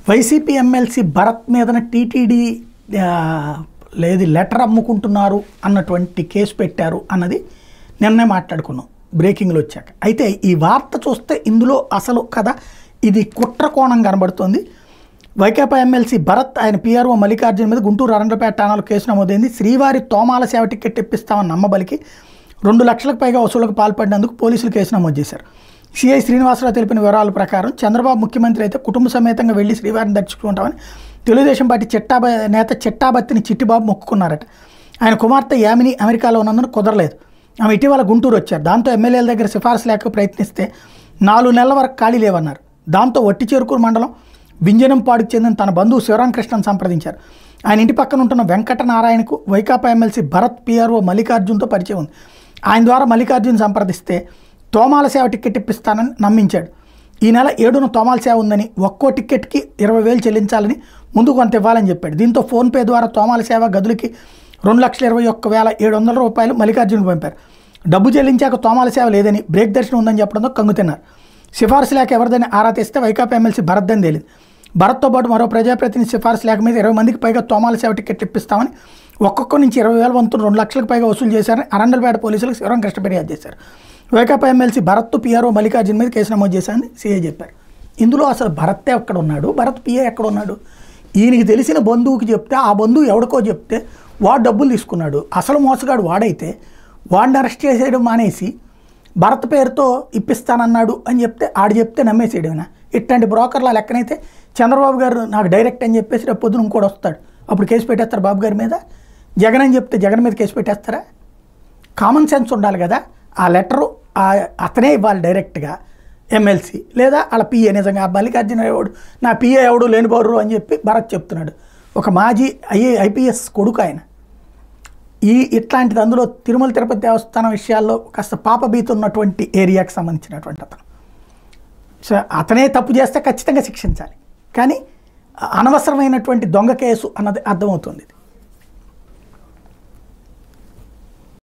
YCP MLC Bharat మీదన TTD లేదు letter అమ్ముకుంటున్నారు అన్నటువంటి కేసు పెట్టారు అన్నది నిన్నే మాట్లాడుకున్నాం బ్రేకింగ్లో వచ్చాక. అయితే ఈ వార్త చూస్తే ఇందులో అసలు కథ ఇది కుట్ర కోణం కనబడుతుంది. వైకాపా ఎమ్మెల్సీ భరత్ ఆయన పీఆర్ఓ మల్లికార్జున మీద గుంటూరు అరండపేట ఠాణాలో కేసు నమోదైంది. శ్రీవారి తోమాల సేవ టికెట్ ఇప్పిస్తామని నమ్మబలికి 2 లక్షలకు పైగా వసూలుకు పాల్పడినందుకు పోలీసులు కేసు నమోదు చేశారు. సిఐ శ్రీనివాసరావు తెలిపిన వివరాల ప్రకారం చంద్రబాబు ముఖ్యమంత్రి అయితే కుటుంబ సమేతంగా వెళ్లి శ్రీవారిని దర్శించుకుంటామని తెలుగుదేశం పార్టీ నేత చిట్టాబత్తిని చిట్టిబాబు మొక్కుకున్నారట. ఆయన కుమార్తె యామిని అమెరికాలో ఉన్నందున కుదరలేదు. ఆమె ఇటీవల గుంటూరు వచ్చారు. దాంతో ఎమ్మెల్యేల దగ్గర సిఫార్సు లేక ప్రయత్నిస్తే 4 నెలల వరకు ఖాళీ లేవన్నారు. దాంతో వట్టిచేరుకూరు మండలం వింజనంపాడుకు చెందిన తన బంధువు శివరామకృష్ణను సంప్రదించారు. ఆయన ఇంటి పక్కన ఉంటున్న వెంకటనారాయణకు వైకాపా ఎమ్మెల్సీ భరత్ పీఆర్ఓ మల్లికార్జున్తో పరిచయం ఉంది. ఆయన ద్వారా మల్లికార్జున్ సంప్రదిస్తే తోమాల సేవ టికెట్ ఇప్పిస్తానని నమ్మించాడు. ఈ నెల 7న తోమాల సేవ ఉందని ఒక్కో టికెట్కి 20,000 చెల్లించాలని ముందు కొంత ఇవ్వాలని చెప్పాడు. దీంతో ఫోన్పే ద్వారా తోమాల సేవ గదులకి 2,21,700 రూపాయలు మల్లికార్జున్కి పంపారు. డబ్బు చెల్లించాక తోమాల సేవ లేదని బ్రేక్ దర్శనం ఉందని చెప్పడంతో కంగుతిన్నారు. సిఫార్సు లేక ఎవరిదని ఆరా తీస్తే వైకాపా ఎమ్మెల్సీ భరత్ అని తేలింది. భరత్తో పాటు మరో ప్రజాప్రతినిధి సిఫార్సు లేక మీద 20 మందికి పైగా తోమాల సేవ టికెట్లు ఇప్పిస్తామని ఒక్కొక్క నుంచి 20,000 వంతులు 2 లక్షలకు పైగా వసూలు చేశారని అరండలపేట పోలీసులకు శివరామకృష్ణ ఫిర్యాదు చేశారు. వైకాపా ఎమ్మెల్సీ భరత్ పీఆర్ఓ మల్లికార్జున మీద కేసు నమోదు చేశారని సీఐ చెప్పారు. ఇందులో అసలు భరత్ ఎక్కడ ఉన్నాడు, భరత్ పిఏ ఎక్కడ ఉన్నాడు? ఈయనకి తెలిసిన బంధువుకి చెప్తే ఆ బంధువు ఎవడికో చెప్తే వాడు డబ్బులు తీసుకున్నాడు. అసలు మోసగాడు వాడైతే వాడిని అరెస్ట్ చేసేయడం మానేసి భరత్ పేరుతో ఇప్పిస్తానన్నాడు అని చెప్తే నమ్మేసేయడమేనా? ఇట్లాంటి బ్రోకర్ల లెక్కనైతే చంద్రబాబు గారు నాకు డైరెక్ట్ అని చెప్పేసి రేపు పొద్దున ఇంకోటి వస్తాడు, అప్పుడు కేసు పెట్టేస్తారు బాబు గారి మీద. జగన్ అని చెప్తే జగన్ మీద కేసు పెట్టేస్తారా? కామన్ సెన్స్ ఉండాలి కదా. ఆ లెటరు అతనే ఇవ్వాలి డైరెక్ట్గా ఎమ్మెల్సీ, లేదా వాళ్ళ పిఏ. నిజంగా ఆ మల్లికార్జున ఎవడు నా పిఏ ఎవడు లేని పౌరు అని చెప్పి భరత్ చెప్తున్నాడు. ఒక మాజీ ఐపీఎస్ కొడుకు ఆయన. ఇట్లాంటిది అందులో తిరుమల తిరుపతి దేవస్థానం విషయాల్లో కాస్త పాపభీతి ఉన్నటువంటి ఏరియాకి సంబంధించినటువంటి అతను. సో అతనే తప్పు చేస్తే ఖచ్చితంగా శిక్షించాలి. కానీ అనవసరమైనటువంటి దొంగ కేసు అన్నది అర్థమవుతుంది.